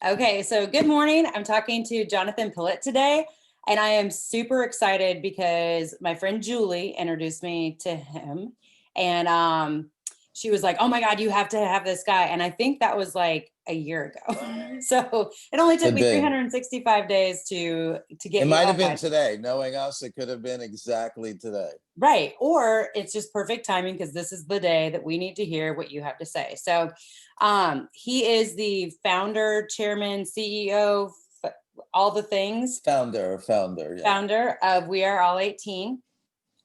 Okay, so good morning. I'm talking to Jonathan Pillot today, and I am super excited because my friend Julie introduced me to him, and she was like, "Oh my God, you have to have this guy." And I think that was like a year ago. So it only took Could me be. 365 days to get It you might have been on. today. Knowing us, it could have been exactly today. Right. Or it's just perfect timing because this is the day that we need to hear what you have to say. So he is the founder, chairman, CEO, all the things. Founder, yeah. Founder of We Are All 18.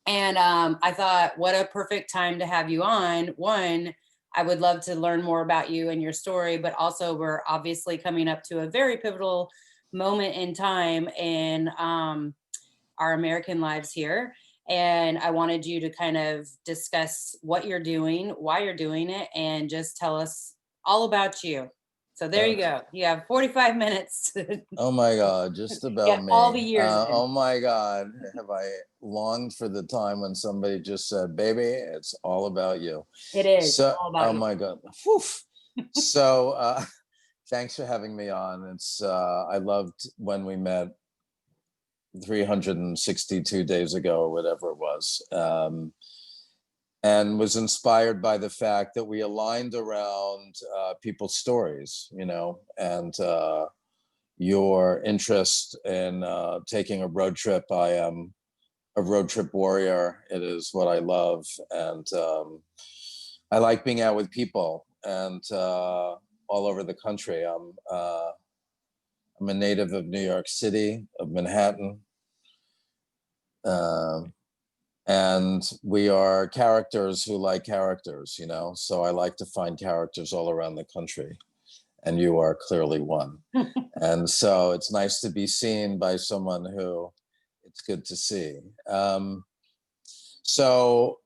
And I thought, what a perfect time to have you on. One, I would love to learn more about you and your story, but also we're obviously coming up to a very pivotal moment in time in our American lives here. And I wanted you to kind of discuss what you're doing, why you're doing it, and just tell us all about you. So there you go. You have 45 minutes. Oh my God, just about Get me. all the years in. Oh my God, have I longed for the time when somebody just said, "Baby, it's all about you." It is So, all about oh you. my God. Whew. So, thanks for having me on. I loved when we met 362 days ago, or whatever it was. And was inspired by the fact that we aligned around people's stories, and your interest in taking a road trip. I am a road trip warrior. It is what I love. And I like being out with people and all over the country. I'm a native of New York City, of Manhattan. And we are characters who like characters, so I like to find characters all around the country, and you are clearly one. And so it's nice to be seen by someone who it's good to see. So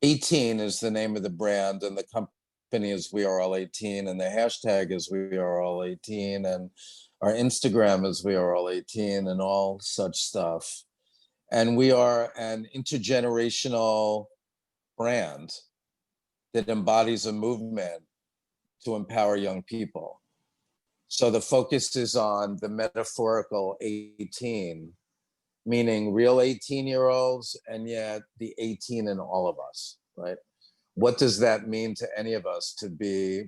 18 is the name of the brand, and the company is We Are All 18, and the hashtag is We Are All 18, and our Instagram is We Are All 18, and all such stuff. And we are an intergenerational brand that embodies a movement to empower young people. So the focus is on the metaphorical 18, meaning real 18-year-olds, and yet the 18 in all of us, right? What does that mean to any of us to be,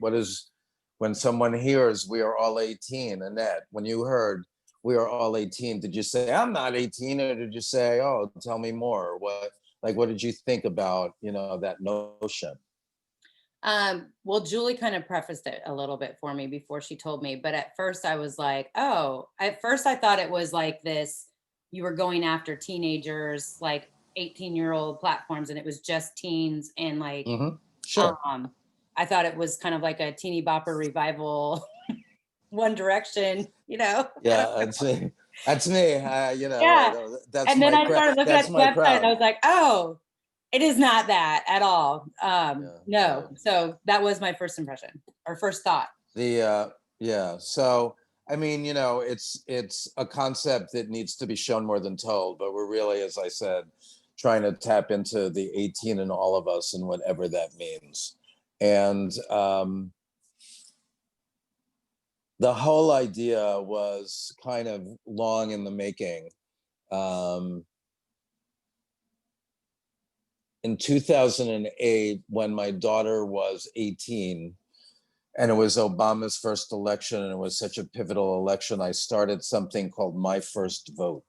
when someone hears We Are All 18, Annette, when you heard We Are All 18, did you say, I'm not 18, or did you say, oh, tell me more? What did you think about, that notion? Well, Julie kind of prefaced it a little bit for me before she told me, but at first I was like, oh, at first I thought it was like this, you were going after teenagers, like 18-year-old platforms, and it was just teens and like, Sure. I thought it was kind of like a teeny bopper revival, One Direction, Yeah, that's me. That's me. Yeah. That's And then my I crowd. started looking at That's the my website and I crowd. was like, oh, it is not that at all. No. Yeah. So that was my first impression or first thought. Yeah. So I mean, it's a concept that needs to be shown more than told, but we're really, as I said, trying to tap into the 18 in all of us and whatever that means. And the whole idea was kind of long in the making. In 2008, when my daughter was 18, and it was Obama's first election, and it was such a pivotal election, I started something called My First Vote.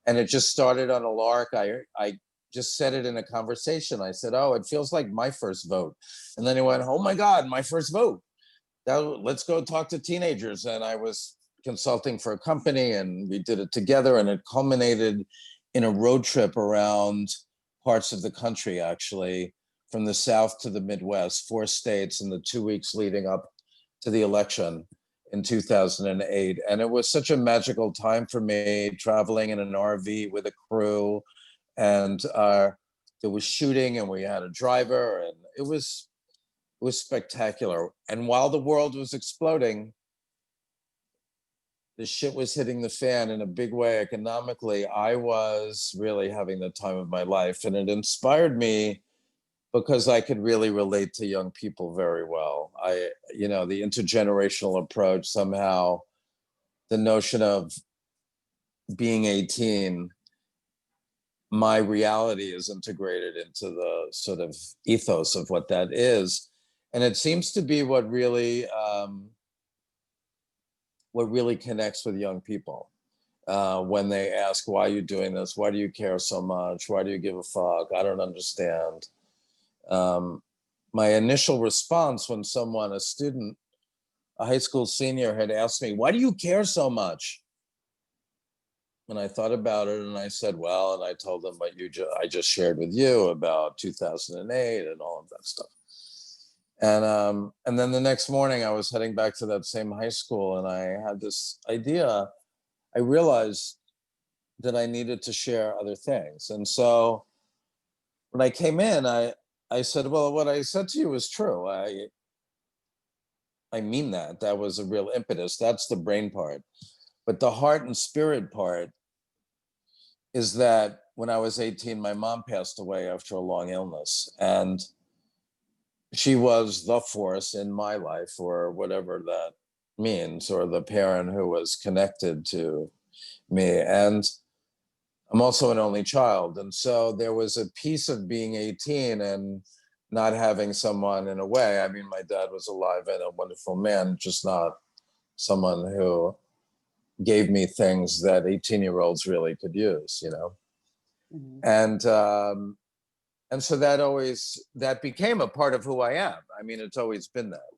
And it just started on a lark. I just said it in a conversation. I said, oh, it feels like my first vote. And then he went, oh my God, my first vote. Let's go talk to teenagers. And I was consulting for a company, and we did it together, and it culminated in a road trip around parts of the country, actually, from the South to the Midwest, 4 states in the 2 weeks leading up to the election in 2008. And it was such a magical time for me, traveling in an RV with a crew, and there was shooting, and we had a driver, and it was spectacular. And while the world was exploding, the shit was hitting the fan in a big way economically. I was really having the time of my life, and it inspired me because I could really relate to young people very well. The intergenerational approach, somehow the notion of being 18, my reality is integrated into the sort of ethos of what that is. And it seems to be what really connects with young people. When they ask, why are you doing this? Why do you care so much? Why do you give a fuck? I don't understand. My initial response when someone, a student, a high school senior, had asked me, why do you care so much? And I thought about it and I said, well, and I told them what I just shared with you about 2008 and all of that stuff. And then the next morning I was heading back to that same high school and I had this idea. I realized that I needed to share other things. And so when I came in, I said, well, what I said to you is true. I mean that. That was a real impetus. That's the brain part. But the heart and spirit part is that when I was 18, my mom passed away after a long illness. And she was the force in my life, or whatever that means, or the parent who was connected to me. And I'm also an only child. And so there was a piece of being 18 and not having someone, in a way. I mean, my dad was alive and a wonderful man, just not someone who gave me things that 18-year-olds really could use, you know? Mhm. And so that became a part of who I am. I mean, it's always been that.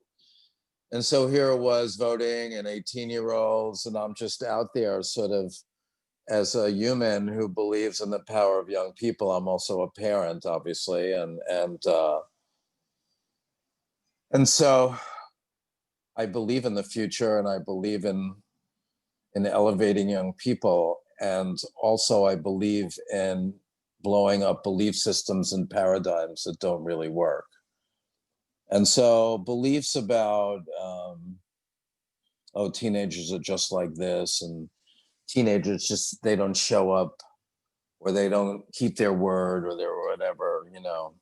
And so here it was, voting and 18-year-olds, and I'm just out there sort of as a human who believes in the power of young people. I'm also a parent, obviously, and so I believe in the future, and I believe in elevating young people, and also I believe in blowing up belief systems and paradigms that don't really work. And so beliefs about teenagers are just like this, and teenagers just, they don't show up, or they don't keep their word, or they're whatever, you know.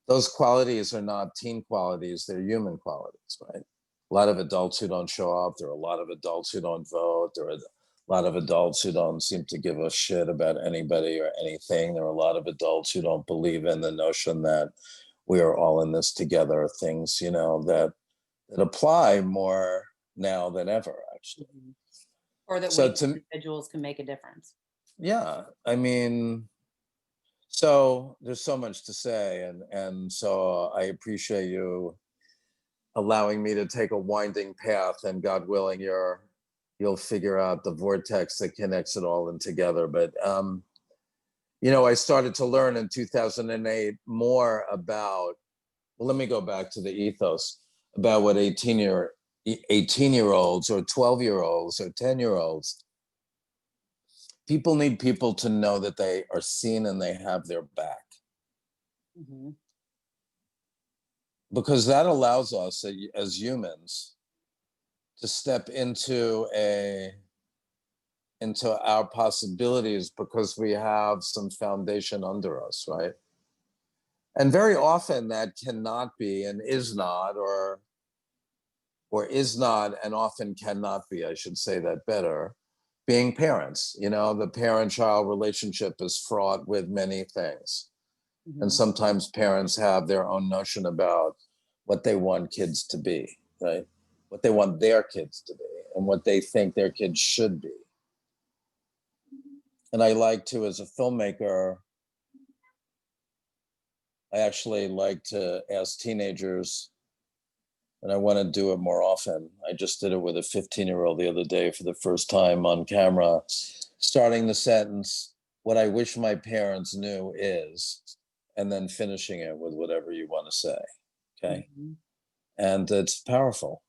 Those qualities are not teen qualities, they're human qualities, right? A lot of adults who don't show up, there are a lot of adults who don't vote, there are a lot of adults who don't seem to give a shit about anybody or anything. There are a lot of adults who don't believe in the notion that we are all in this together, things, you know, that apply more now than ever, actually. Mhm. Or that So we to individuals can make a difference. yeah, I mean, so there's so much to say, and so I appreciate you allowing me to take a winding path, and God willing, you'll figure out the vortex that connects it all in together. But I started to learn in 2008 more about, well, let me go back to the ethos about what 18-year-olds or 12-year-olds or 10-year-olds, people need people to know that they are seen and they have their back. Mhm. Because that allows us as humans to step into our possibilities, because we have some foundation under us, right? And very often that cannot be, and is not, or is not, and often cannot be, I should say that better, being parents. The parent-child relationship is fraught with many things. And Mhm. sometimes parents have their own notion about what they want kids to be, right? What they want their kids to be, and what they think their kids should be. And I like to, as a filmmaker, I actually like to ask teenagers, and I want to do it more often. I just did it with a 15-year-old the other day for the first time on camera, starting the sentence, what I wish my parents knew is, and then finishing it with whatever you want to say. Okay. Mhm. And it's powerful,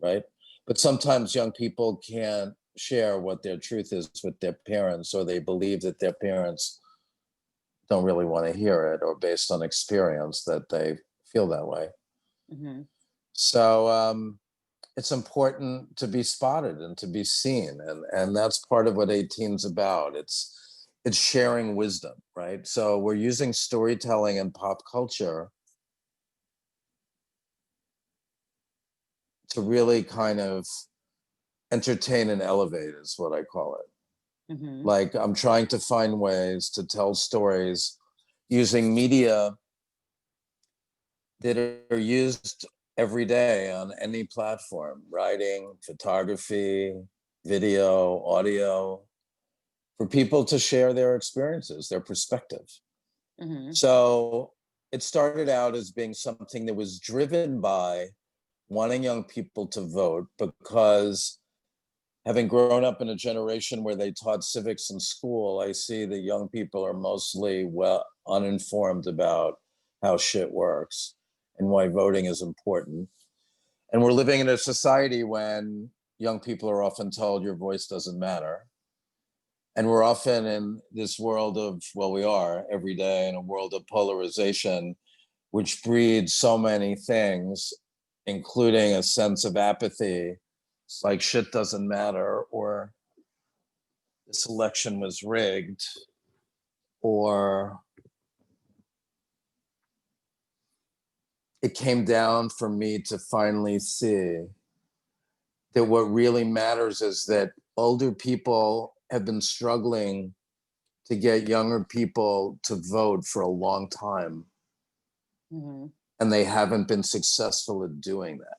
right? But sometimes young people can't share what their truth is with their parents, or they believe that their parents don't really want to hear it, or based on experience that they feel that way. Mhm. So it's important to be spotted and to be seen, and that's part of what 18's about. it's sharing wisdom, right? So we're using storytelling and pop culture to really kind of entertain and elevate, is what I call it. Mm-hmm. Like, I'm trying to find ways to tell stories using media that are used every day on any platform: writing, photography, video, audio, for people to share their experiences, their perspective. Mm-hmm. So it started out as being something that was driven by wanting young people to vote, because having grown up in a generation where they taught civics in school, I see that young people are mostly uninformed about how shit works and why voting is important. And we're living in a society when young people are often told your voice doesn't matter. And we're often in this world of, well, we are every day in a world of polarization, which breeds so many things, including a sense of apathy, like shit doesn't matter, or this election was rigged, or it came down for me to finally see that what really matters is that older people have been struggling to get younger people to vote for a long time. Mm-hmm. And they haven't been successful at doing that.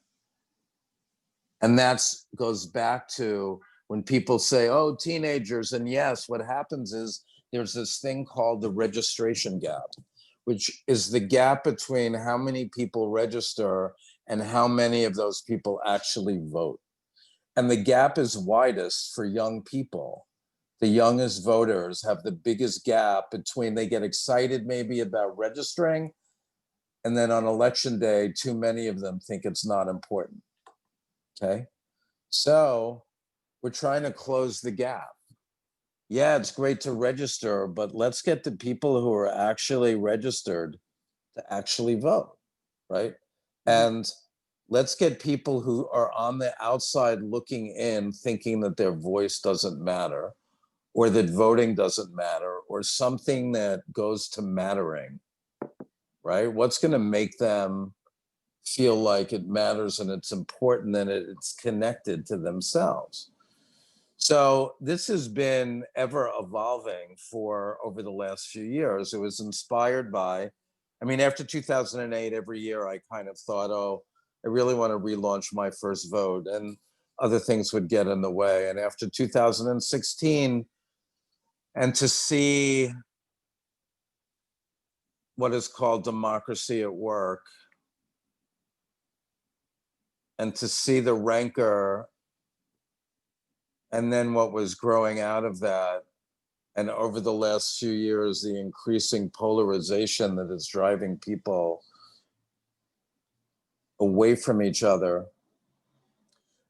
And that goes back to when people say, oh, teenagers. And yes, what happens is there's this thing called the registration gap, which is the gap between how many people register and how many of those people actually vote. And the gap is widest for young people. The youngest voters have the biggest gap between, they get excited maybe about registering, and then on election day, too many of them think it's not important. Okay. So we're trying to close the gap. Yeah, it's great to register, but let's get the people who are actually registered to actually vote, right? Mm-hmm. And let's get people who are on the outside looking in, thinking that their voice doesn't matter, or that voting doesn't matter, or something that goes to mattering, right? What's going to make them feel like it matters and it's important and it's connected to themselves? So this has been ever evolving for over the last few years. It was inspired by, I mean, after 2008, every year I kind of thought, oh, I really want to relaunch my first vote, and other things would get in the way. And after 2016, and to see what is called democracy at work, and to see the rancor, and then what was growing out of that, and over the last few years, the increasing polarization that is driving people away from each other,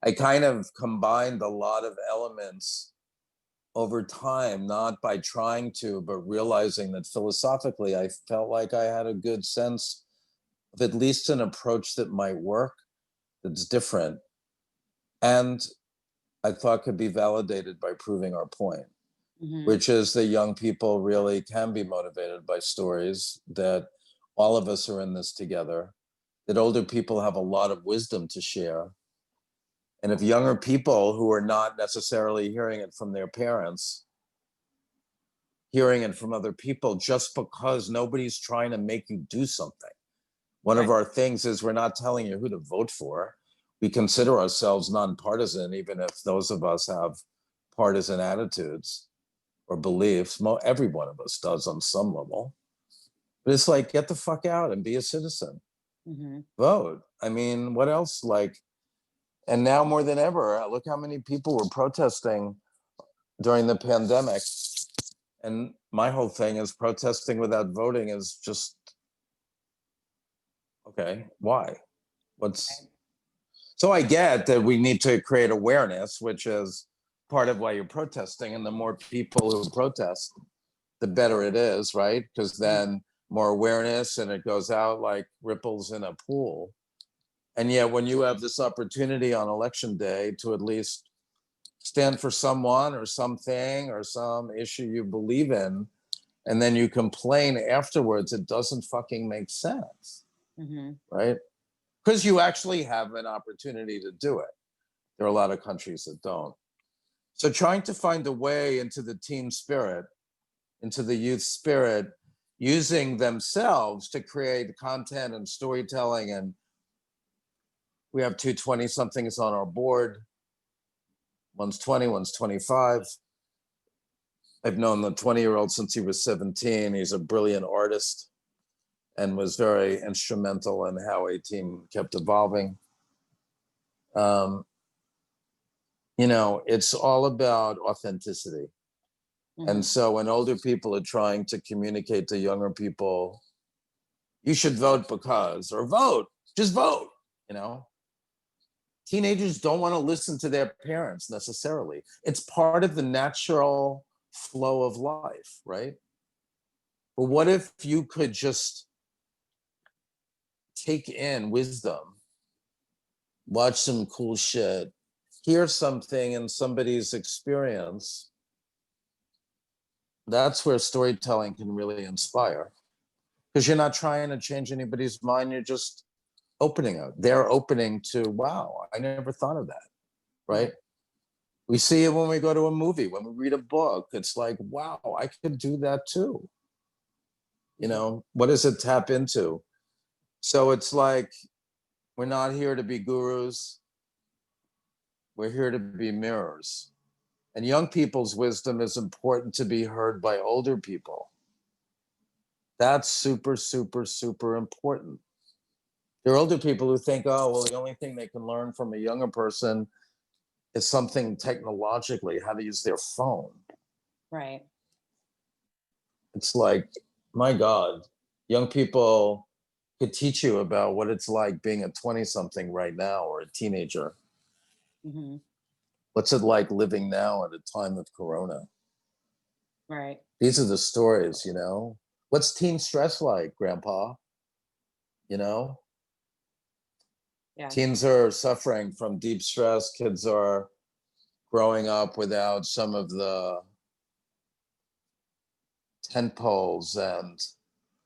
I kind of combined a lot of elements over time, not by trying to, but realizing that philosophically, I felt like I had a good sense of at least an approach that might work, that's different, and I thought could be validated by proving our point, Mm-hmm. which is that young people really can be motivated by stories, that all of us are in this together, that older people have a lot of wisdom to share. And if younger people who are not necessarily hearing it from their parents, hearing it from other people, just because nobody's trying to make you do something. One Right. of our things is we're not telling you who to vote for. We consider ourselves nonpartisan, even if those of us have partisan attitudes or beliefs. Every one of us does on some level. But it's like, get the fuck out and be a citizen. Mm-hmm. Vote. I mean, what else? Like, and now more than ever, look how many people were protesting during the pandemic. And my whole thing is protesting without voting is just, okay, why? What's, so I get that we need to create awareness, which is part of why you're protesting. And the more people who protest, the better it is, right? Because then more awareness and it goes out like ripples in a pool. And yet when you have this opportunity on election day to at least stand for someone or something or some issue you believe in, and then you complain afterwards, it doesn't fucking make sense, right? Because you actually have an opportunity to do it. There are a lot of countries that don't. So trying to find a way into the team spirit, into the youth spirit, using themselves to create content and storytelling. And we have two 20-somethings on our board. One's 20, one's 25. I've known the 20-year-old since he was 17. He's a brilliant artist and was very instrumental in how 18 kept evolving. You know, it's all about authenticity. And so when older people are trying to communicate to younger people, you should vote because, or vote, just vote, you know. Teenagers don't want to listen to their parents necessarily. It's part of the natural flow of life, right? But what if you could just take in wisdom, watch some cool shit, hear something in somebody's experience? That's where storytelling can really inspire, because you're not trying to change anybody's mind. You're just opening it. They're opening to, wow, I never thought of that, right? We see it when we go to a movie, when we read a book. It's like, wow, I could do that too. You know, what does it tap into? So it's like, we're not here to be gurus. We're here to be mirrors. And young people's wisdom is important to be heard by older people. That's super, super, super important. There are older people who think, oh, well, the only thing they can learn from a younger person is something technologically, how to use their phone. Right. It's like, my God, young people could teach you about what it's like being a 20-something right now, or a teenager. What's it like living now at a time of Corona? Right. These are the stories, you know. What's teen stress like, Grandpa? You know? Yeah. Teens are suffering from deep stress. Kids are growing up without some of the tent poles and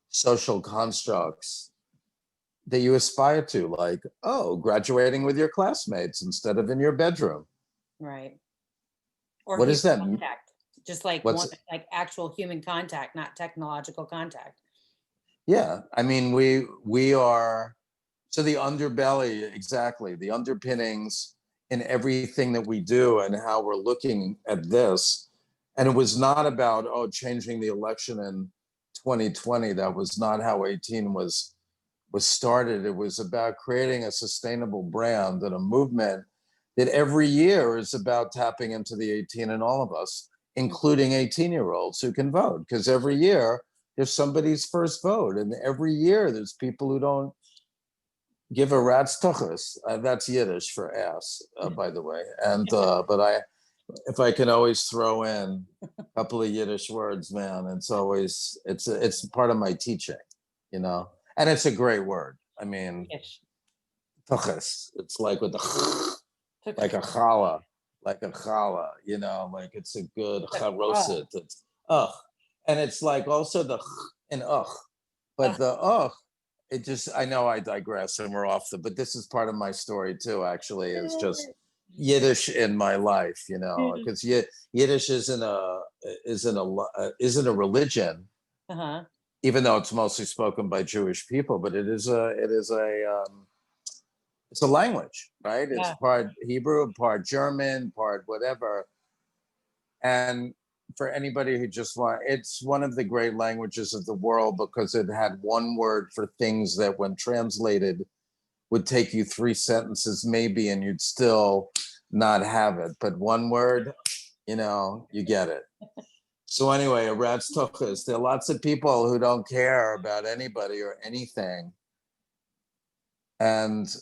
social constructs that you aspire to, like, oh, graduating with your classmates instead of in your bedroom. Right. Or What is that? contact, just like like actual human contact, not technological contact. Yeah, I mean, we are, so the underbelly, exactly, the underpinnings in everything that we do and how we're looking at this. And it was not about, oh, changing the election in 2020. That was not how 18 was started. It was about creating a sustainable brand and a movement that every year is about tapping into the 18 in all of us, including 18-year-olds who can vote, because every year there's somebody's first vote, and every year there's people who don't give a rat's tuchus. That's Yiddish for ass, by the way. And but if I can always throw in a couple of Yiddish words, man, it's part of my teaching, you know. And it's a great word. I mean, tuchus. It's like with the like a challah, you know, like it's a good charoset. It's and it's like also the and but the it just, I know I digress and we're off but this is part of my story too, actually, is just Yiddish in my life, you know, because Yiddish isn't a religion, even though it's mostly spoken by Jewish people, but it's a language, right? It's part Hebrew, part German, part whatever. And for anybody who just it's one of the great languages of the world because it had one word for things that when translated would take you 3 sentences maybe, and you'd still not have it. But one word, you know, you get it. So anyway, a rat's tuchus. There are lots of people who don't care about anybody or anything. And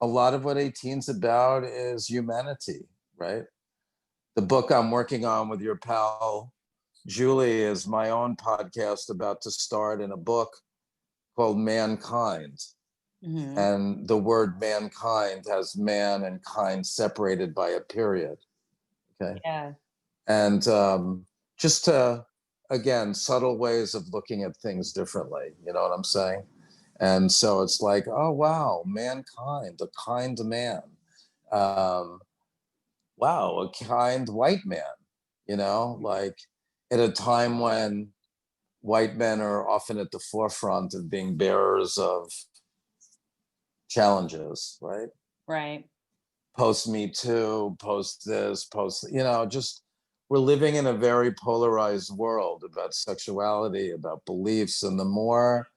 a lot of what 18's about is humanity, right? The book I'm working on with your pal, Julie, is my own podcast about to start in a book called Mankind. And the word mankind has man and kind separated by a period. Okay. Yeah. And just to, again, subtle ways of looking at things differently. You know what I'm saying? And so it's like, oh, wow, mankind, a kind man. Um, wow, a kind white man, you know, like at a time when white men are often at the forefront of being bearers of challenges, right? Right. Post Me Too, post this, post, you know, just we're living in a very polarized world about sexuality, about beliefs. And the more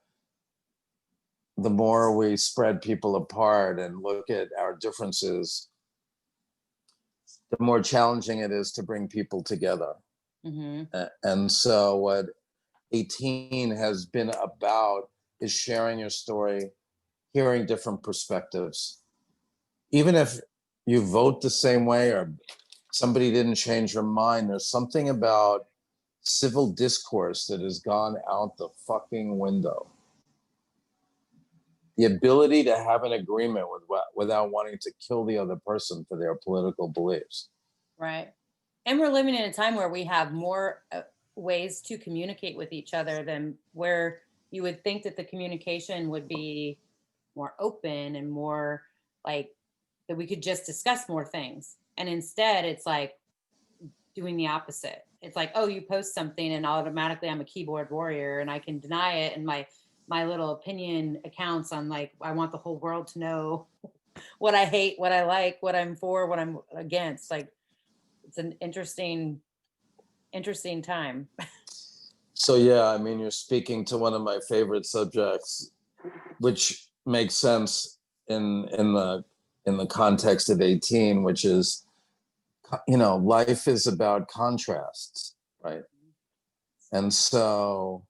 we spread people apart and look at our differences, the more challenging it is to bring people together. Mm-hmm. And so what 18 has been about is sharing your story, hearing different perspectives. Even if you vote the same way or somebody didn't change your mind, there's something about civil discourse that has gone out the fucking window. The ability to have an agreement without wanting to kill the other person for their political beliefs. Right. And we're living in a time where we have more ways to communicate with each other than where you would think that the communication would be more open and more like that we could just discuss more things. And instead, it's like doing the opposite. It's like, oh, you post something and automatically I'm a keyboard warrior and I can deny it. And my little opinion accounts on like, I want the whole world to know what I hate, what I like, what I'm for, what I'm against. Like, it's an interesting time. So yeah, I mean, you're speaking to one of my favorite subjects, which makes sense in the context of 18, which is, you know, life is about contrasts, right? And so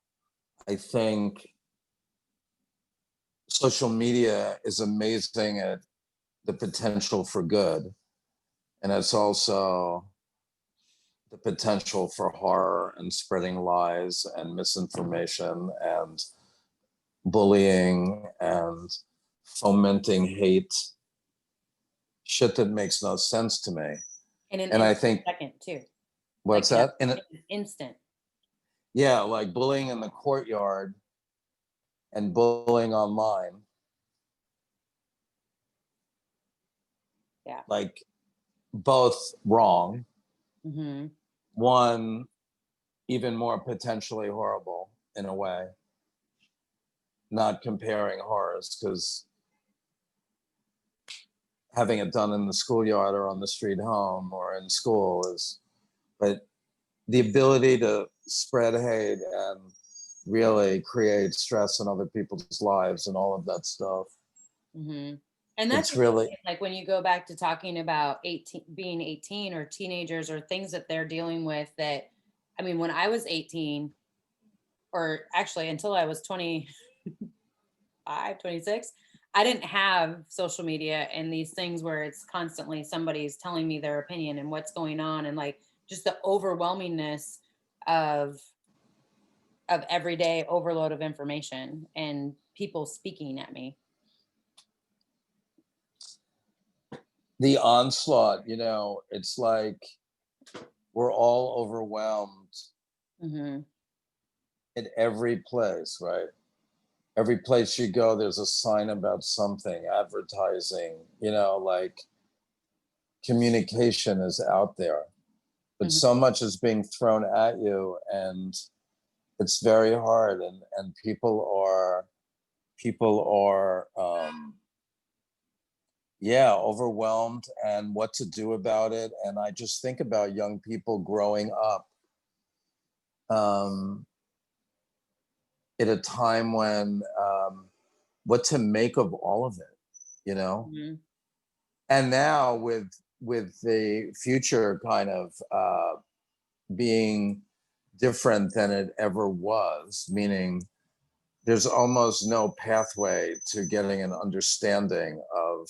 I think social media is amazing at the potential for good, and it's also the potential for horror and spreading lies and misinformation and bullying and fomenting hate, shit that makes no sense to me. In an And I think, second too. Like what's that? in an instant. Yeah, like bullying in the courtyard and bullying online, Yeah. like both wrong. Mm-hmm. One even more potentially horrible in a way. Not comparing horrors, because having it done in the schoolyard or on the street home or in school is, but the ability to spread hate and really create stress in other people's lives and all of that stuff. Mm-hmm. And that's It's really, like when you go back to talking about 18 being 18 or teenagers or things that they're dealing with that, I mean, when I was 18, or actually until I was 25, 26, I didn't have social media and these things where it's constantly somebody's telling me their opinion and what's going on and like just the overwhelmingness of everyday overload of information and people speaking at me. the onslaught, you know, it's like we're all overwhelmed Mm-hmm. at every place, right? Every place you go, there's a sign about something, advertising, you know, like communication is out there, but Mm-hmm. so much is being thrown at you, and it's very hard. And people are yeah, overwhelmed and what to do about it. And I just think about young people growing up um, at a time when what to make of all of it, you know. Mm-hmm. And now with the future kind of being different than it ever was, meaning there's almost no pathway to getting an understanding of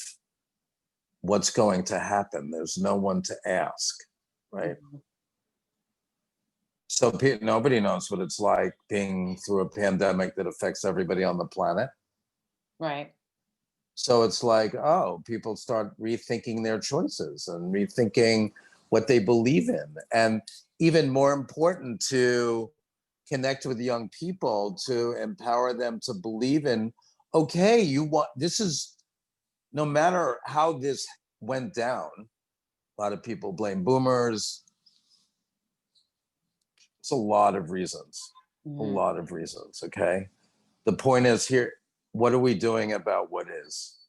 what's going to happen. There's no one to ask, right? Mm-hmm. So nobody knows what it's like being through a pandemic that affects everybody on the planet. Right. So it's like, oh, people start rethinking their choices and rethinking what they believe in. And even more important, to connect with young people, to empower them to believe in, okay, this is, no matter how this went down, a lot of people blame boomers. It's a lot of reasons, a lot of reasons, okay? The point is here, what are we doing about what is?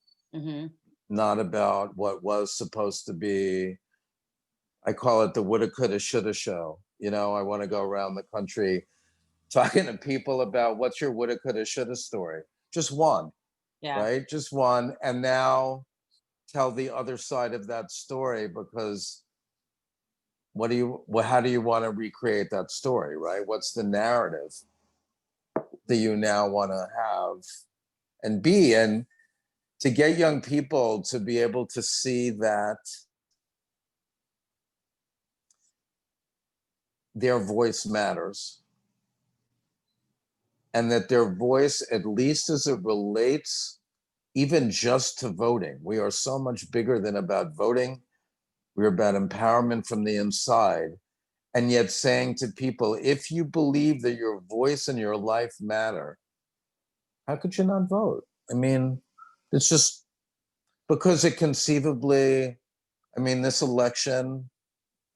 Not about what was supposed to be. I call it the woulda, coulda, shoulda show. You know, I want to go around the country talking to people about what's your woulda, coulda, shoulda story. Just one, right? Just one. And now tell the other side of that story, because how do you want to recreate that story, right? What's the narrative that you now want to have and be? And to get young people to be able to see that their voice matters, and that their voice, at least as it relates even just to voting, we are so much bigger than about voting. We're about empowerment from the inside. And yet saying to people, if you believe that your voice and your life matter, how could you not vote? I mean, it's just because it conceivably, I mean, this election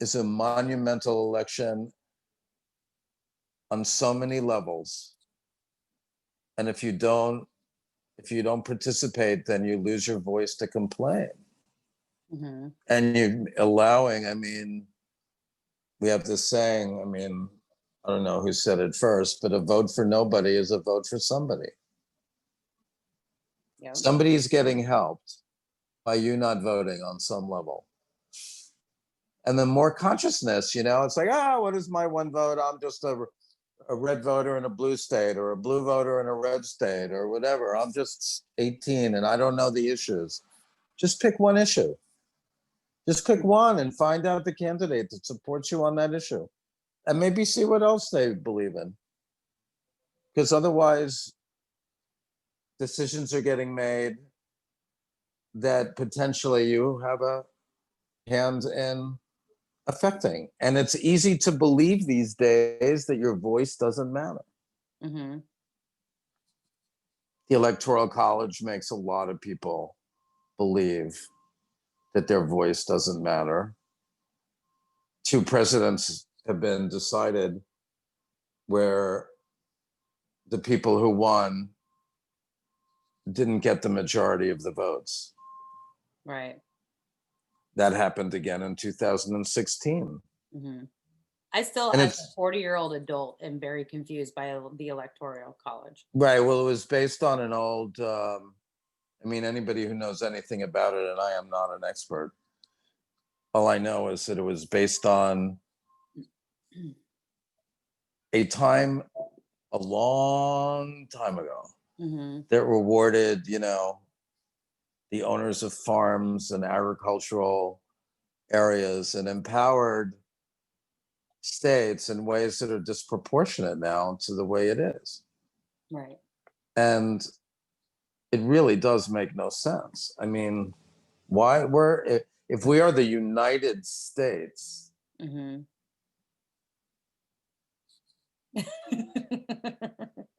is a monumental election on so many levels. And if you don't participate, then you lose your voice to complain. And you're allowing, I mean, we have this saying, I mean, I don't know who said it first, but a vote for nobody is a vote for somebody. Somebody's getting helped by you not voting on some level. And then more consciousness, you know, it's like, what is my one vote? I'm just a red voter in a blue state, or a blue voter in a red state, or whatever. I'm just 18 and I don't know the issues. Just pick one issue. Just pick one and find out the candidate that supports you on that issue. And maybe see what else they believe in. Because otherwise, decisions are getting made that potentially you have a hand in affecting. And it's easy to believe these days that your voice doesn't matter. The Electoral College makes a lot of people believe that their voice doesn't matter. 2 presidents have been decided where the people who won didn't get the majority of the votes. Right. That happened again in 2016. I still, and as a 40-year-old adult, am very confused by the Electoral College. Right. Well, it was based on an old, I mean, anybody who knows anything about it, and I am not an expert, all I know is that it was based on a time, a long time ago, that rewarded, you know, the owners of farms and agricultural areas, and empowered states in ways that are disproportionate now to the way it is. Right. And it really does make no sense. I mean, if we are the United States,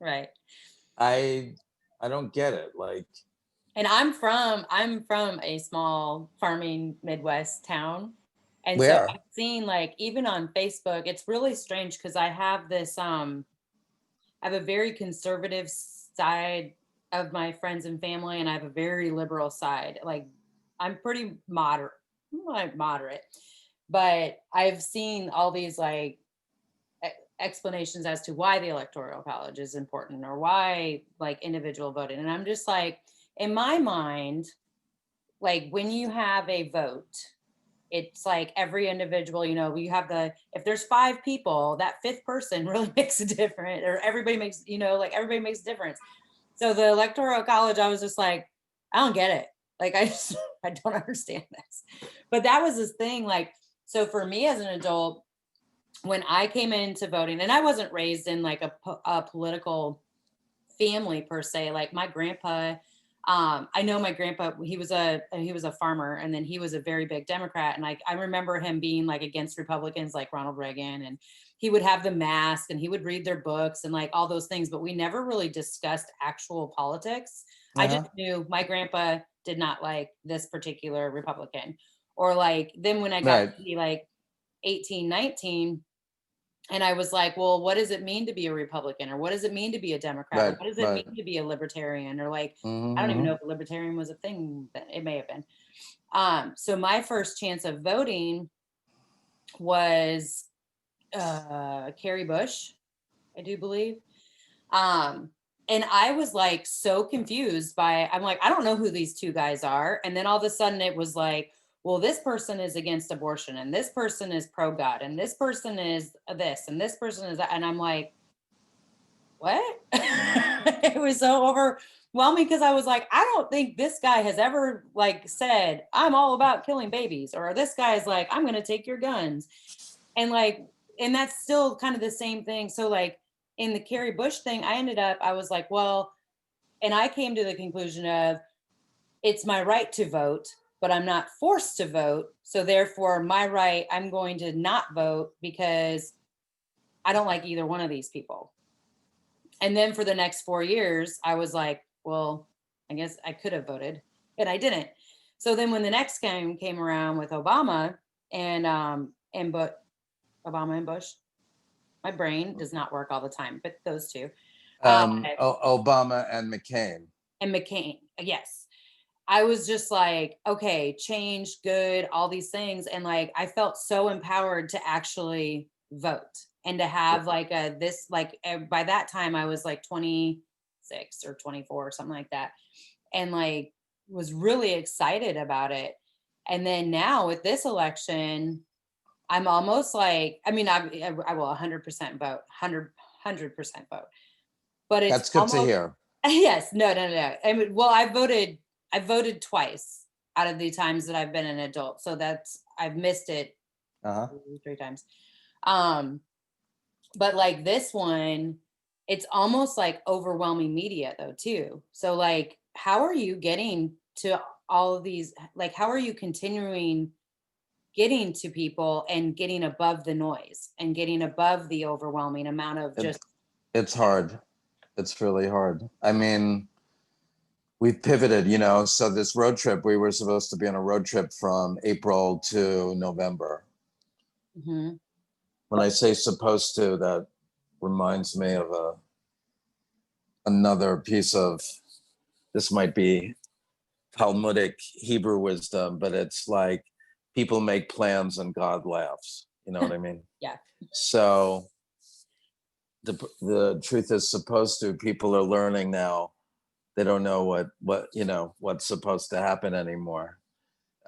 right. I don't get it. Like, and I'm from a small farming Midwest town. And so where? I've seen, like, even on Facebook, it's really strange because I have this, I have a very conservative side of my friends and family, and I have a very liberal side. Like, I'm pretty moderate, but I've seen all these, like, explanations as to why the Electoral College is important, or why, like, individual voting. And I'm just like, in my mind, like, when you have a vote, it's like every individual, you know, we have if there's 5 people, that 5th person really makes a difference, or everybody makes, you know, like, everybody makes a difference. So the Electoral College, I was just like, I don't get it. Like, I don't understand this. But that was this thing, like, so for me as an adult, when I came into voting, and I wasn't raised in, like, a political family per se, like my grandpa, I know my grandpa, he was a farmer, and then he was a very big Democrat. And like, I remember him being like against Republicans like Ronald Reagan, and he would have the mask and he would read their books and like all those things, but we never really discussed actual politics. I just knew my grandpa did not like this particular Republican. Or like, then when I got Right. to be like 18, 19, and I was like, well, what does it mean to be a Republican? Or what does it mean to be a Democrat? Or Right. what does it Right. mean to be a libertarian? Or like, I don't even Mm-hmm. know if a libertarian was a thing, but it may have been. So my first chance of voting was Carrie Bush, I do believe. Um, and I was like so confused by, I'm like, I don't know who these two guys are. And then all of a sudden it was like, well, this person is against abortion, and this person is pro God, and this person is this, and this person is that. And I'm like, what? It was so overwhelming because I was like, I don't think this guy has ever like said, I'm all about killing babies, or this guy is like, I'm going to take your guns. And like, and that's still kind of the same thing. So like in the Carrie Bush thing, I was like, well, and I came to the conclusion of it's my right to vote, but I'm not forced to vote. So therefore, my right, I'm going to not vote because I don't like either one of these people. And then for the next 4 years, I was like, well, I guess I could have voted, and I didn't. So then when the next game came around with Obama but Obama and Bush, my brain does not work all the time, but those two, uh, Obama and McCain. and McCain, yes. I was just like, okay, change, good, all these things. And like, I felt so empowered to actually vote and to have like by that time I was like 26 or 24 or something like that. And like, was really excited about it. And then now with this election, I'm almost like, I mean, I will 100% vote, 100% vote, but it's That's good to almost, hear. yes, no. I mean, well, I voted twice out of the times that I've been an adult. So I've missed it Uh-huh. 3 times. Um, but like this one, it's almost like overwhelming media though, too. So like, how are you getting to all of these? Like, how are you continuing getting to people and getting above the noise and getting above the overwhelming amount of just. It's hard. It's really hard. I mean, we've pivoted, so this road trip, we were supposed to be on a road trip from April to November. Mhm. When I say supposed to, that reminds me of another piece of, this might be Talmudic Hebrew wisdom, but it's like people make plans and God laughs. You know what I mean? Yeah. So the truth is, supposed to, people are learning now. They don't know what's supposed to happen anymore.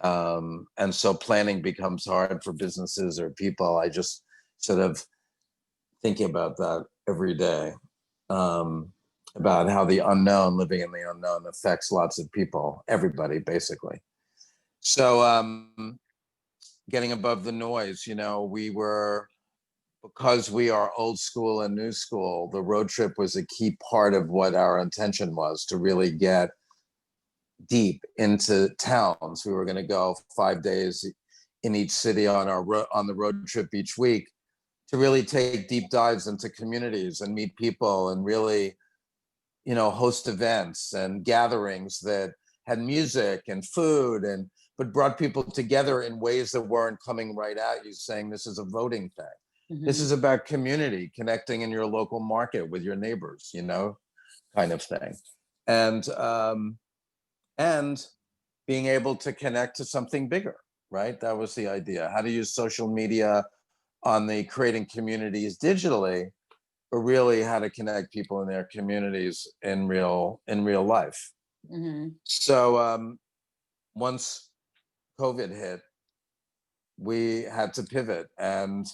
And so planning becomes hard for businesses or people. I just sort of thinking about that every day, about how the unknown, living in the unknown, affects lots of people, everybody basically. So getting above the noise, because we are old school and new school, the road trip was a key part of what our intention was, to really get deep into towns. We were going to go 5 days in each city on the road trip each week, to really take deep dives into communities and meet people and really, host events and gatherings that had music and food, but brought people together in ways that weren't coming right at you saying this is a voting thing. Mm-hmm. This is about community, connecting in your local market with your neighbors, kind of thing. And being able to connect to something bigger, right? That was the idea. How to use social media on the creating communities digitally, but really how to connect people in their communities in real life. Mm-hmm. So once COVID hit, we had to pivot, and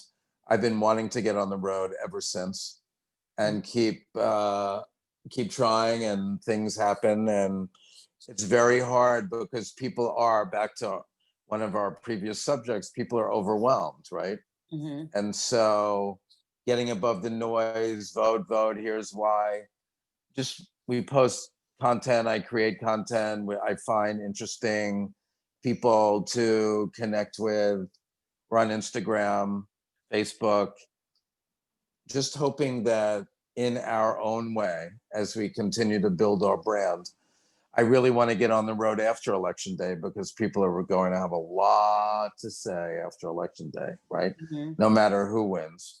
I've been wanting to get on the road ever since, and keep trying, and things happen, and it's very hard because people are, back to one of our previous subjects, people are overwhelmed, right? Mm-hmm. And so getting above the noise, vote, here's why. Just we content. I create content. I find interesting people to connect with. We're on Instagram, Facebook, just hoping that in our own way, as we continue to build our brand, I really want to get on the road after Election Day because people are going to have a lot to say after Election Day, right? No matter who wins.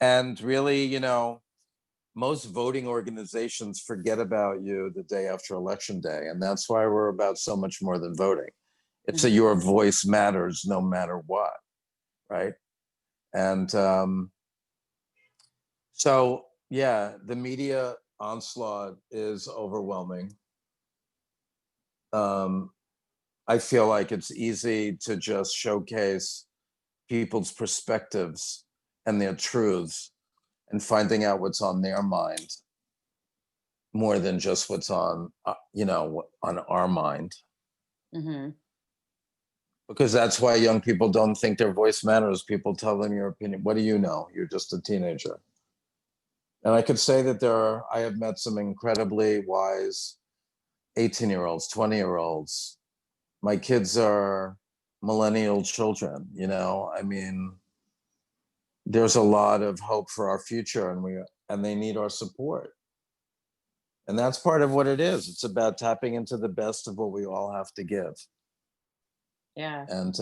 And really, you know, most voting organizations forget about you the day after Election Day. And that's why we're about so much more than voting. It's that your voice matters no matter what, right? And so, yeah, the media onslaught is overwhelming. I feel like it's easy to just showcase people's perspectives and their truths and finding out what's on their mind more than just what's on, you know, on our mind. Because that's why young people don't think their voice matters. People tell them your opinion. What do you know? You're just a teenager. And I could say that I have met some incredibly wise 18-year-olds, 20-year-olds. My kids are millennial children, you know. I mean, there's a lot of hope for our future, and they need our support. And that's part of what it is. It's about tapping into the best of what we all have to give. Yeah. And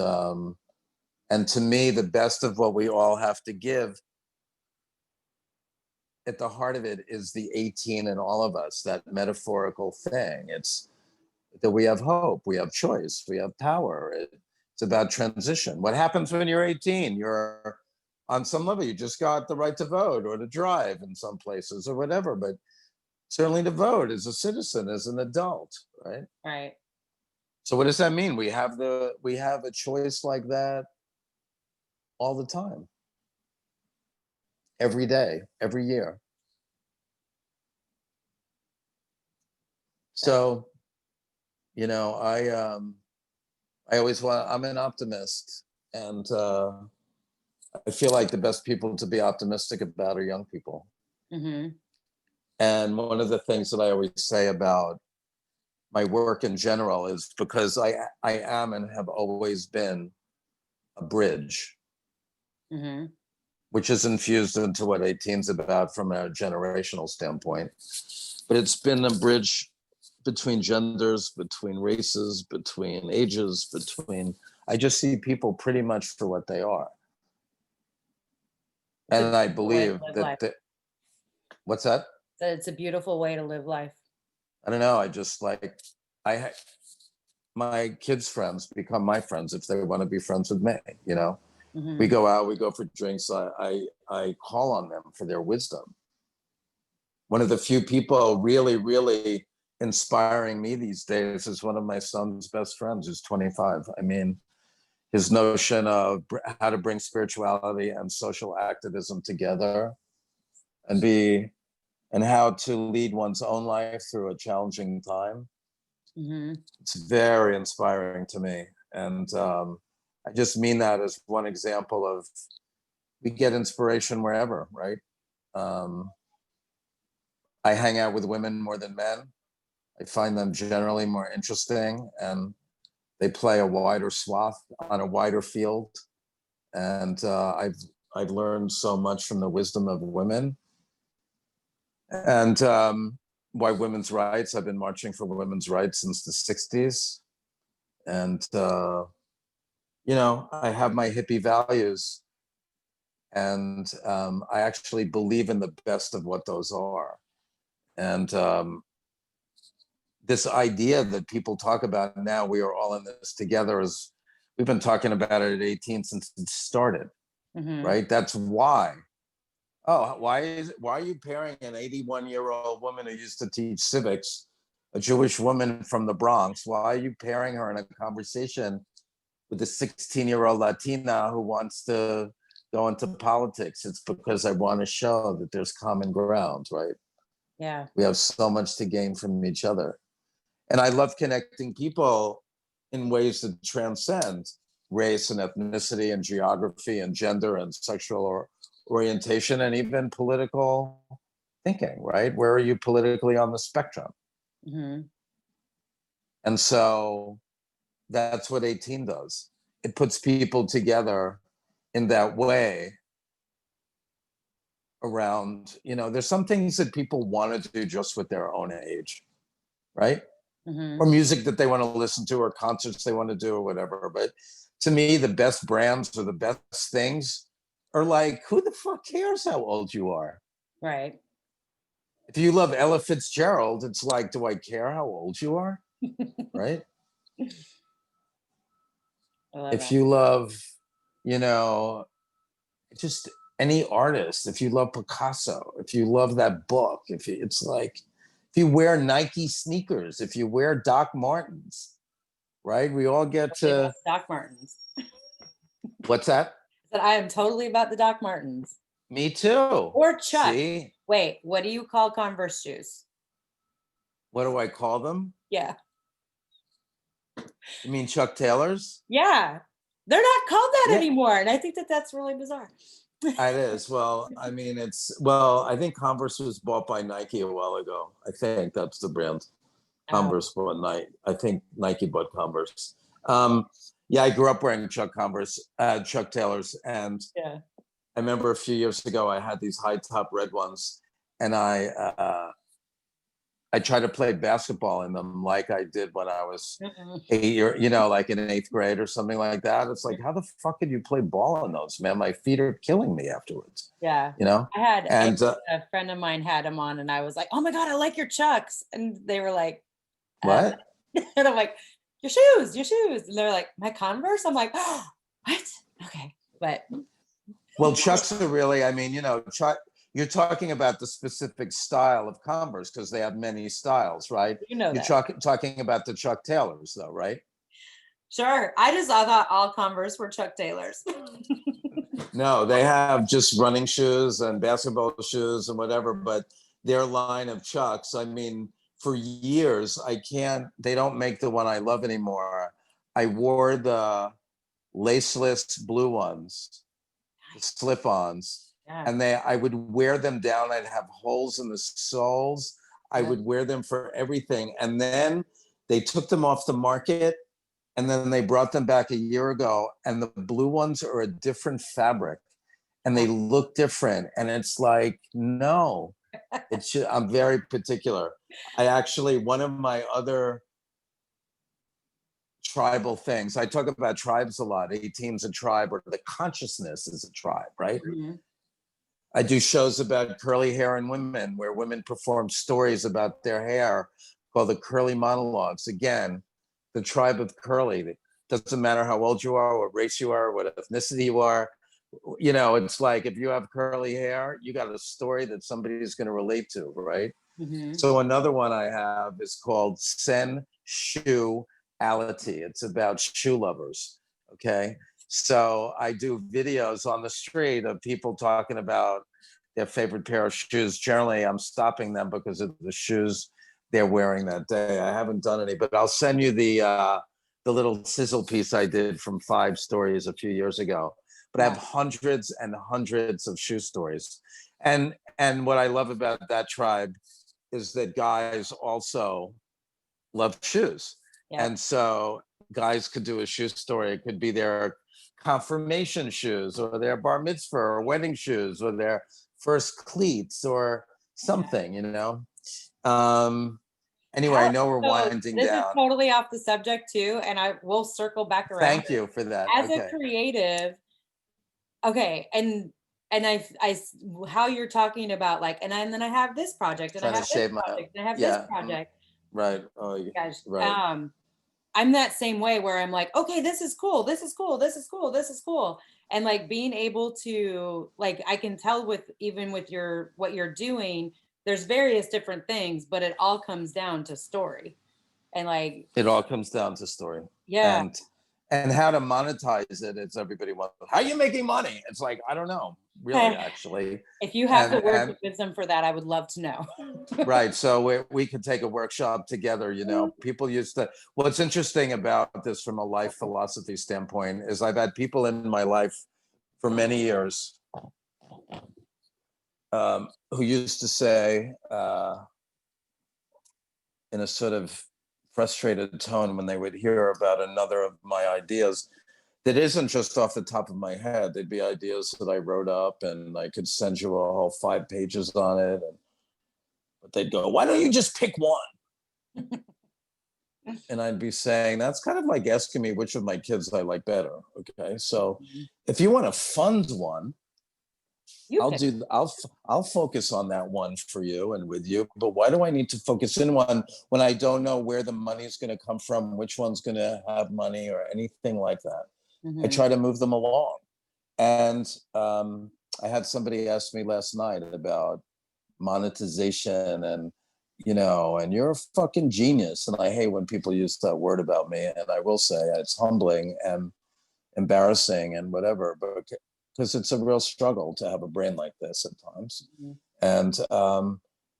to me, the best of what we all have to give, at the heart of it is the 18 in all of us, that metaphorical thing. It's that we have hope, we have choice, we have power. It's about transition. What happens when you're 18? You're on some level, you just got the right to vote or to drive in some places or whatever, but certainly to vote as a citizen, as an adult, right? Right. So what does that mean? We have a choice like that all the time, every day, every year. So, you know, I always I'm an optimist, and I feel like the best people to be optimistic about are young people. And one of the things that I always say about my work in general is because I am and have always been a bridge, which is infused into what 18's about from a generational standpoint. But it's been a bridge between genders, between races, between ages, I just see people pretty much for what they are. And I believe that, what's that? That it's a beautiful way to live life. I don't know. I just my kids' friends become my friends if they want to be friends with me, you know? We go out, we go for drinks. I call on them for their wisdom. One of the few people really, really inspiring me these days is one of my son's best friends, who's 25. I mean, his notion of how to bring spirituality and social activism together and how to lead one's own life through a challenging time. It's very inspiring to me. And I just mean that as one example of, we get inspiration wherever, right? I hang out with women more than men. I find them generally more interesting, and they play a wider swath on a wider field. And I've learned so much from the wisdom of women. And why women's rights. I've been marching for women's rights since the 60s. And, you know, I have my hippie values. And I actually believe in the best of what those are. And this idea that people talk about now, we are all in this together, is we've been talking about it at 18 since it started, right? That's why. Oh, why are you pairing an 81-year-old woman who used to teach civics, a Jewish woman from the Bronx? Why are you pairing her in a conversation with a 16-year-old Latina who wants to go into politics? It's because I want to show that there's common ground, right? Yeah. We have so much to gain from each other. And I love connecting people in ways that transcend race and ethnicity and geography and gender and sexual orientation and even political thinking, right? Where are you politically on the spectrum? Mm-hmm. And so that's what 18 does. It puts people together in that way around, there's some things that people want to do just with their own age, right? Mm-hmm. Or music that they want to listen to, or concerts they want to do, or whatever. But to me, the best brands or the best things are like, who the fuck cares how old you are? Right. If you love Ella Fitzgerald, it's like, do I care how old you are? Right? I love If that. you love, you know, just any artist, if you love Picasso, if you love that book, it's like, if you wear Nike sneakers, if you wear Doc Martens, right? We all get to. Doc Martens. What's that? That I am totally about the Doc Martens. Me too. Or Chuck. See? Wait, what do you call Converse shoes? What do I call them? Yeah. You mean Chuck Taylors? Yeah. They're not called that Yeah. anymore. And I think that that's really bizarre. It is. Well, I mean, I think Converse was bought by Nike a while ago. I think that's the brand. Converse bought Nike. I think Nike bought Converse. Yeah, I grew up wearing Chuck Taylors. And yeah. I remember a few years ago, I had these high top red ones, and I tried to play basketball in them like I did when I was 8 like in 8th grade or something like that. It's like, how the fuck could you play ball in those, man? My feet are killing me afterwards. Yeah. I had and a friend of mine had them on, and I was like, oh my God, I like your Chucks. And they were like, what? And I'm like, your shoes. And they're like, my Converse? I'm like, oh, what? Okay. But well, Chucks are really, I mean, Chuck, you're talking about the specific style of Converse because they have many styles, right? you're talking about the Chuck Taylors, though, right? Sure. I thought all Converse were Chuck Taylors. No, they have just running shoes and basketball shoes and whatever, but their line of Chucks, I mean, for years, they don't make the one I love anymore. I wore the laceless blue ones, the slip-ons, and I would wear them down. I'd have holes in the soles. I would wear them for everything. And then they took them off the market, and then they brought them back a year ago, and the blue ones are a different fabric, and they look different. And it's like, no, I'm very particular. One of my other tribal things, I talk about tribes a lot. 18's a tribe, or the consciousness is a tribe, right? Mm-hmm. I do shows about curly hair in women, where women perform stories about their hair called the curly monologues. Again, the tribe of curly. It doesn't matter how old you are, what race you are, what ethnicity you are. It's like, if you have curly hair, you got a story that somebody's going to relate to, right? Mm-hmm. So another one I have is called Sen Shoe Ality. It's about shoe lovers. Okay. So I do videos on the street of people talking about their favorite pair of shoes. Generally, I'm stopping them because of the shoes they're wearing that day. I haven't done any, but I'll send you the little sizzle piece I did from 5 stories a few years ago. But I have hundreds and hundreds of shoe stories. And what I love about that tribe is that guys also love shoes. Yeah. And so guys could do a shoe story. It could be their confirmation shoes, or their bar mitzvah or wedding shoes, or their first cleats, or something, Anyway, I know we're winding down. This is totally off the subject too, and I will circle back around. Thank you for that. As a creative, okay, and I how you're talking about, like, and then I have this project, and I have this project, and I have this project. Right. Oh, guys. Right. I'm that same way, where I'm like, okay, this is cool, this is cool, this is cool, this is cool. And like being able to, like, I can tell with what you're doing, there's various different things, but it all comes down to story. And like, it all comes down to story. Yeah. And how to monetize it. It's everybody wants, how are you making money? It's like, I don't know, really, actually. If you have the words of wisdom for that, I would love to know. Right. So we could take a workshop together. People used to, what's interesting about this from a life philosophy standpoint is I've had people in my life for many years who used to say, in a sort of frustrated tone when they would hear about another of my ideas that isn't just off the top of my head. They'd be ideas that I wrote up, and I could send you a whole 5 pages on it. But they'd go, why don't you just pick one? And I'd be saying, that's kind of like asking me which of my kids I like better. Okay. So if you want to fund one, I'll focus on that one for you and with you. But why do I need to focus in one when I don't know where the money's going to come from, which one's going to have money or anything like that? I try to move them along. And I had somebody ask me last night about monetization, and and you're a fucking genius. And I hate when people use that word about me. And I will say it's humbling and embarrassing and whatever, but because it's a real struggle to have a brain like this at times. And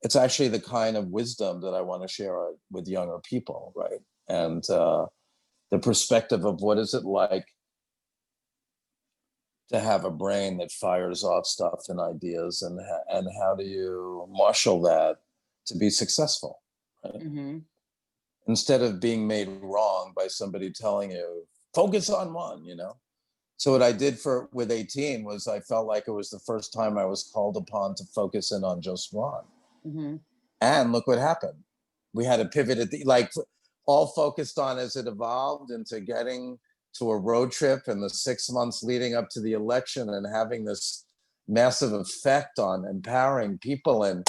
it's actually the kind of wisdom that I want to share with younger people, right? And the perspective of what is it like to have a brain that fires off stuff and ideas, and how do you marshal that to be successful, right? Instead of being made wrong by somebody telling you, focus on one, So what I did with 18 was I felt like it was the first time I was called upon to focus in on just one. And look what happened. We had to pivot all focused on as it evolved into getting to a road trip in the 6 months leading up to the election and having this massive effect on empowering people and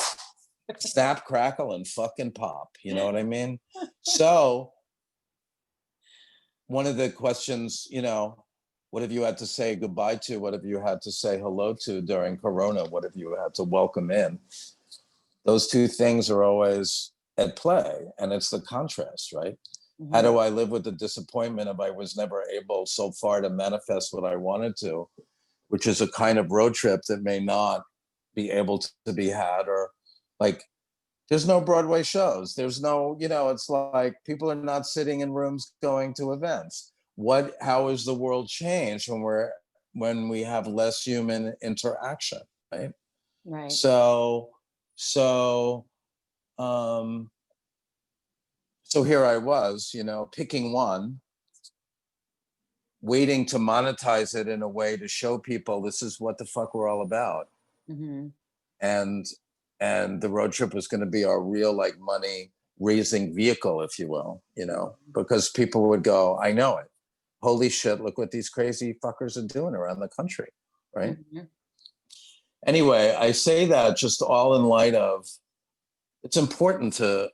snap, crackle, and fucking pop. You know what I mean? So one of the questions, what have you had to say goodbye to? What have you had to say hello to during Corona? What have you had to welcome in? Those two things are always at play, and it's the contrast, right? How do I live with the disappointment of I was never able so far to manifest what I wanted to, which is a kind of road trip that may not be able to be had, or like, there's no Broadway shows. There's no, it's like people are not sitting in rooms going to events. How has the world changed when we have less human interaction, right? Right. So here I was, picking one, waiting to monetize it in a way to show people this is what the fuck we're all about. And the road trip was going to be our real money raising vehicle, if you will, because people would go, I know it. Holy shit, look what these crazy fuckers are doing around the country, right? Anyway, I say that just all in light of, it's important to,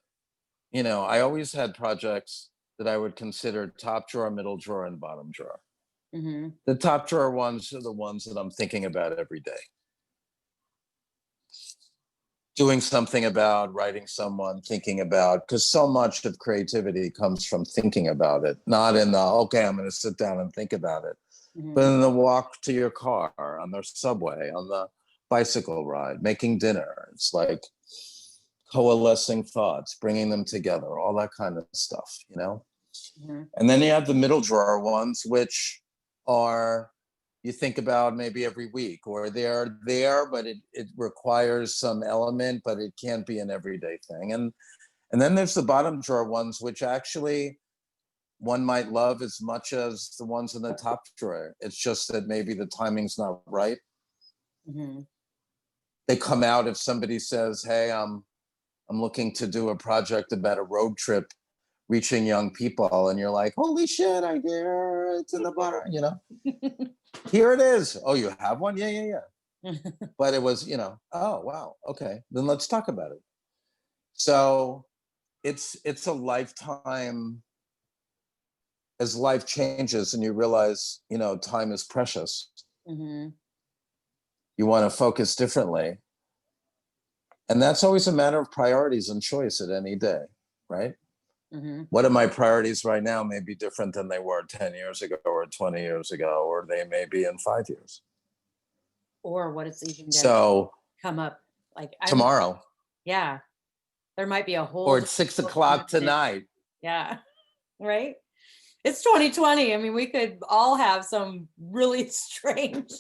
I always had projects that I would consider top drawer, middle drawer, and bottom drawer. The top drawer ones are the ones that I'm thinking about every day. Doing something about, writing someone, thinking about, because so much of creativity comes from thinking about it, not in the, okay, I'm going to sit down and think about it, but in the walk to your car, on the subway, on the bicycle ride, making dinner. It's like coalescing thoughts, bringing them together, all that kind of stuff, And then you have the middle drawer ones, which are, you think about maybe every week, or they're there, but it requires some element, but it can't be an everyday thing. And then there's the bottom drawer ones, which actually one might love as much as the ones in the top drawer. It's just that maybe the timing's not right. They come out if somebody says, hey, I'm looking to do a project about a road trip reaching young people, and you're like, holy shit, I hear it's in the bottom, Here it is. Oh, you have one? Yeah. But it was, oh, wow. Okay. Then let's talk about it. So it's a lifetime. As life changes and you realize, time is precious. You want to focus differently. And that's always a matter of priorities and choice at any day, right? What are my priorities right now may be different than they were 10 years ago or 20 years ago, or they may be in 5 years. Or what it's even going to come up tomorrow. Yeah. There might be a whole. Or at 6 o'clock tonight. Yeah. Right. It's 2020. I mean, we could all have some really strange,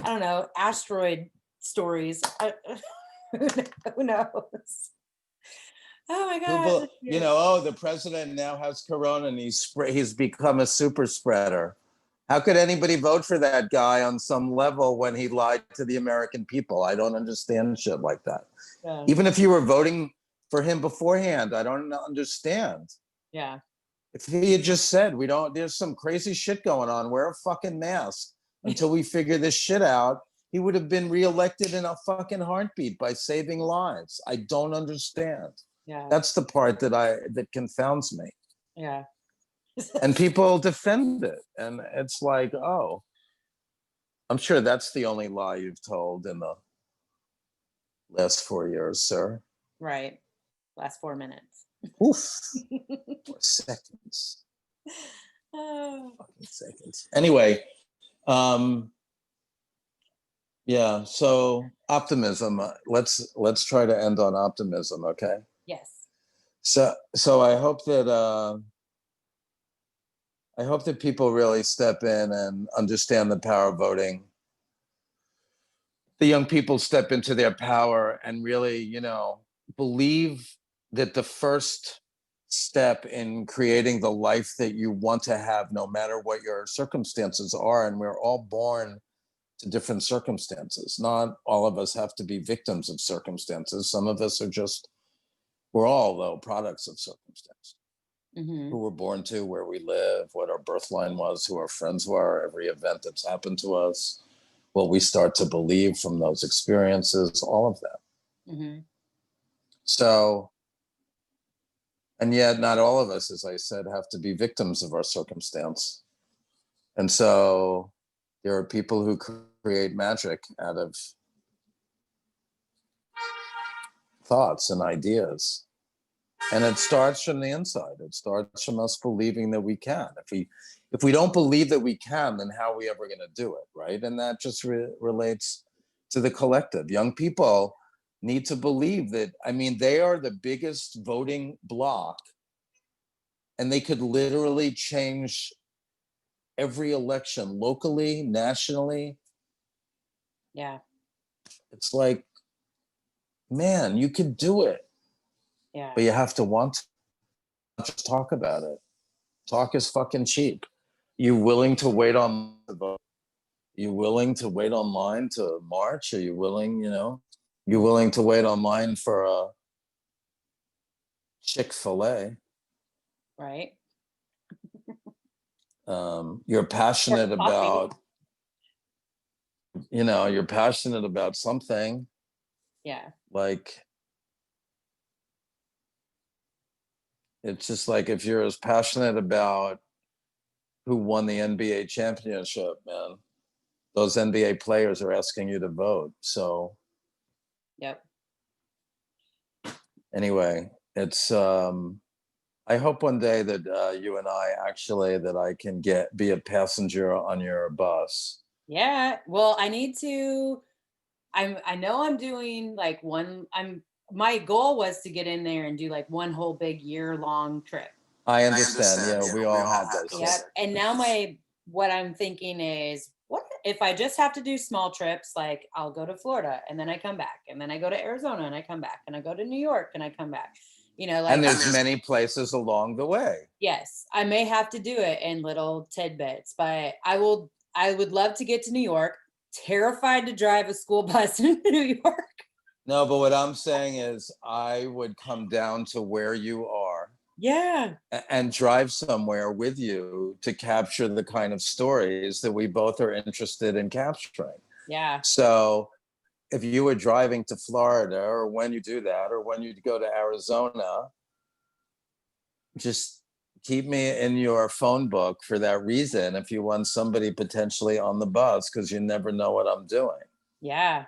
I don't know, asteroid stories. Who knows? Oh my People, God. oh, the president now has corona and he's become a super spreader. How could anybody vote for that guy on some level when he lied to the American people? I don't understand shit like that. Yeah. Even if you were voting for him beforehand, I don't understand. Yeah. If he had just said, there's some crazy shit going on, wear a fucking mask until we figure this shit out, he would have been reelected in a fucking heartbeat by saving lives. I don't understand. Yeah. That's the part that confounds me. Yeah. And people defend it. And it's like, oh, I'm sure that's the only lie you've told in the last 4 years, sir. Right. Last 4 minutes. Oof. 4 seconds. Oh. Fucking seconds. Anyway, yeah, so optimism. Let's try to end on optimism, okay? Yes. So I hope that people really step in and understand the power of voting. The young people step into their power and really, believe that the first step in creating the life that you want to have, no matter what your circumstances are, and we're all born to different circumstances. Not all of us have to be victims of circumstances. Some of us we're all, though, products of circumstance. Mm-hmm. Who we're born to, where we live, what our birth line was, who our friends were, every event that's happened to us, what we start to believe from those experiences, all of that. Mm-hmm. So, and yet not all of us, as I said, have to be victims of our circumstance. And so there are people who create magic out of thoughts and ideas. And it starts from the inside. It starts from us believing that we can. If we don't believe that we can, then how are we ever going to do it, right? And that just relates to the collective. Young people need to believe that, they are the biggest voting bloc, and they could literally change every election locally, nationally. Yeah. It's like, man, you could do it. Yeah. But you have to want to, not just talk about it. Talk is fucking cheap. You willing to wait on the vote? You willing to wait online to March? Are you willing, you willing to wait online for a Chick-fil-A? Right. You're passionate Coffee. you're passionate about something. Yeah. Like, it's just like if you're as passionate about who won the NBA championship, man, those NBA players are asking you to vote. So Yep. anyway, it's I hope one day that you and I that I can be a passenger on your bus. Yeah. Well, I need to. I know I'm doing like my goal was to get in there and do like one whole big year-long trip. I understand. Yeah, we all had those. Yep. And now what I'm thinking is, what if I just have to do small trips? Like I'll go to Florida and then I come back, and then I go to Arizona and I come back, and I go to New York and I come back. Like, and there's many places along the way. Yes, I may have to do it in little tidbits, but I would love to get to New York. Terrified to drive a school bus in New York. No, but what I'm saying is I would come down to where you are. Yeah. And drive somewhere with you to capture the kind of stories that we both are interested in capturing. Yeah. So if you were driving to Florida, or when you do that, or when you go to Arizona, just keep me in your phone book for that reason if you want somebody potentially on the bus, because you never know what I'm doing. Yeah.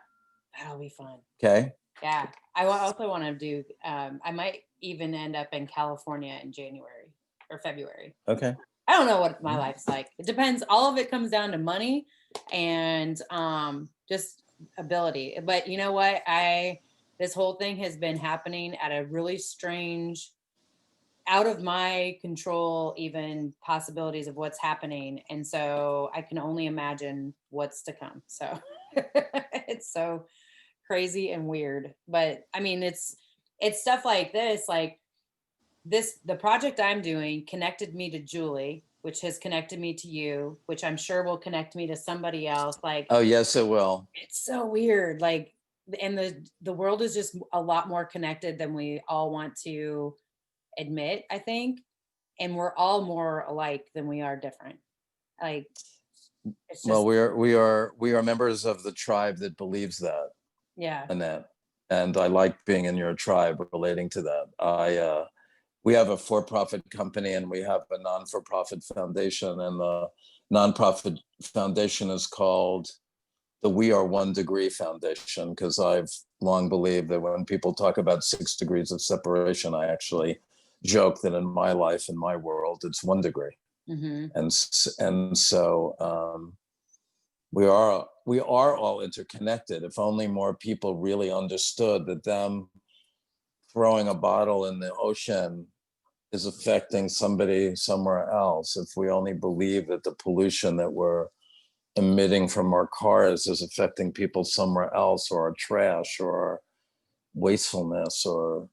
That'll be fun. Okay. Yeah. I also want to do, I might even end up in California in January or February. Okay. I don't know what my life's like. It depends. All of it comes down to money and just ability. But you know what? This whole thing has been happening at a really strange, out of my control, even possibilities of what's happening. And so I can only imagine what's to come. So it's so crazy and weird. But I mean, it's it's stuff like this, the project I'm doing connected me to Julie, which has connected me to you, which I'm sure will connect me to somebody else. Like, Oh, yes, it will. it's so weird. Like, and the world is just a lot more connected than we all want to admit, I think. And we're all more alike than we are different. Like, it's Well, just, we are members of the tribe that believes that, yeah. Annette. And I like being in your tribe relating to that. We have a for-profit company and we have a non-for-profit foundation, and the nonprofit foundation is called the We Are 1 Degree Foundation, because I've long believed that when people talk about 6 degrees of separation, I actually joke that in my life, in my world, it's 1 degree. Mm-hmm. And so we are all interconnected. If only more people really understood that them throwing a bottle in the ocean is affecting somebody somewhere else. If we only believe that the pollution that we're emitting from our cars is affecting people somewhere else, or our trash, or our wastefulness, or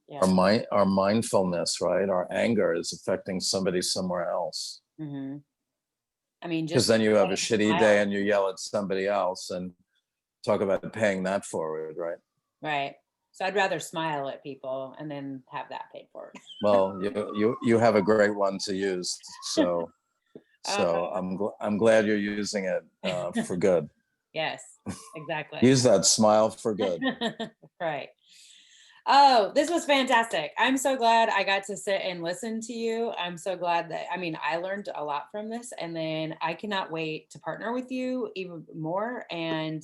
Yeah. our mindfulness, right? Our anger is affecting somebody somewhere else. Mm-hmm. I mean, Because just then you have a shitty smile. day and you yell at somebody else, and talk about paying that forward, right? Right. So I'd rather smile at people and then have that paid for. Well, you have a great one to use, so Uh, I'm glad you're using it for good. yes, exactly. Use that smile for good. Right. Oh, this was fantastic. I'm so glad I got to sit and listen to you. I'm so glad that, I mean, I learned a lot from this, and then I cannot wait to partner with you even more and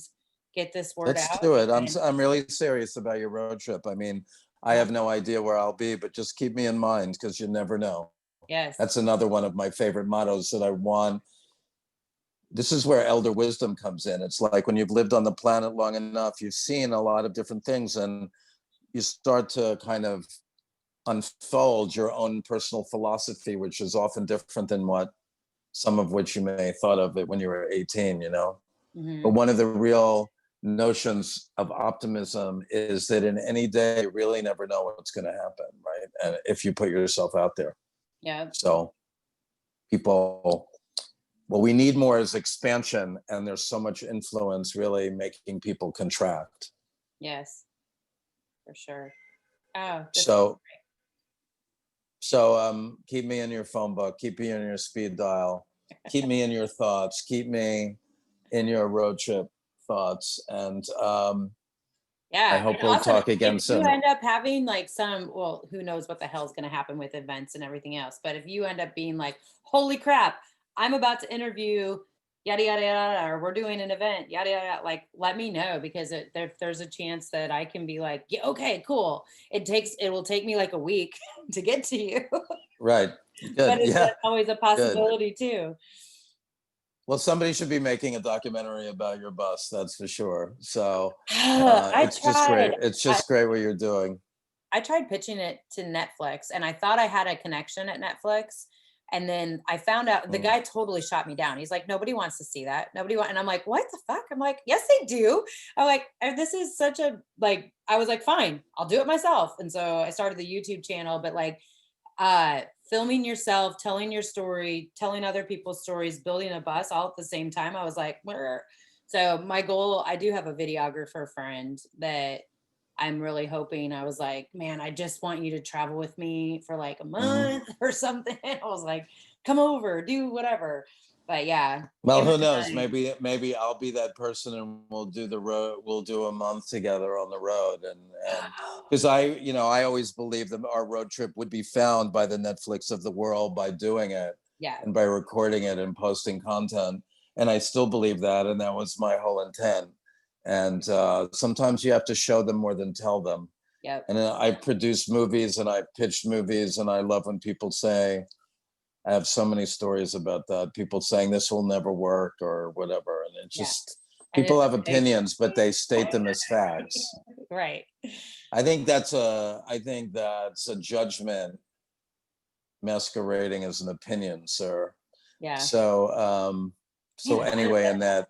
get this word Let's out. do it. And, I'm really serious about your road trip. I mean, I uh, have no idea where I'll be, but just keep me in mind, because you never know. yes. That's another one of my favorite mottos that I want. This is where elder wisdom comes in. It's like when you've lived on the planet long enough, you've seen a lot of different things, and you start to kind of unfold your own personal philosophy, which is often different than what some of which you may have thought of it when you were 18, you know? Mm-hmm. But one of the real notions of optimism is that in any day, you really never know what's going to happen, right? And if you put yourself out there. Yeah. So people, what we need more is expansion, and there's so much influence really making people contract. Yes, for sure. Oh, So keep me in your phone book, keep me in your speed dial, keep me in your thoughts, keep me in your road trip thoughts, and I yeah. hope And we'll also, talk again if you soon. end up having like some, well, who knows what the hell is going to happen with events and everything else. But if you end up being like, holy crap, I'm about to interview yada, yada, yada, or we're doing an event, yada, yada, like, let me know, because there's a chance that I can be like, yeah, okay, cool. It will take me like a week to get to you, Right. but Good. Yeah. that's always a Good. possibility too. Well, somebody should be making a documentary about your bus, that's for sure. So I it's just tried. great. It's just great what you're doing. I tried pitching it to Netflix, and I thought I had a connection at Netflix. And then I found out the Mm. guy totally shot me down. He's like, nobody wants to see that. Nobody want. And I'm like, what the fuck? I'm like, yes, they do. I'm like, this is such a, like, I was like, fine, I'll do it myself. And so I started the YouTube channel, but like, filming yourself, telling your story, telling other people's stories, building a bus all at the same time. I was like, where? So my goal, I do have a videographer friend that I'm really hoping. I was like, man, I just want you to travel with me for like a Mhm. month or something. I was like, come over, do whatever. But yeah, Well, in who my knows? mind, Maybe I'll be that person, and we'll do the road. We'll do a month together on the road, and because I always believe that our road trip would be found by the Netflix of the world by doing it, yeah, and by recording it and posting content. And I still believe that, and that was my whole intent. And sometimes you have to show them more than tell them. yep, And I produce movies and I pitched movies, and I love when people say, I have so many stories about that. People saying this will never work or whatever. And it yeah. just, And people it's have like, opinions, but they state them as facts. right. I think that's a judgment masquerading as an opinion, sir. Yeah. So, Yeah. anyway, and that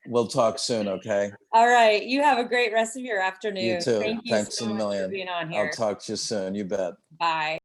We'll talk soon, okay? All right. You have a great rest of your afternoon. You too. Thank you Thanks so a much for million. being on I'll here. talk to you soon. You bet. Bye.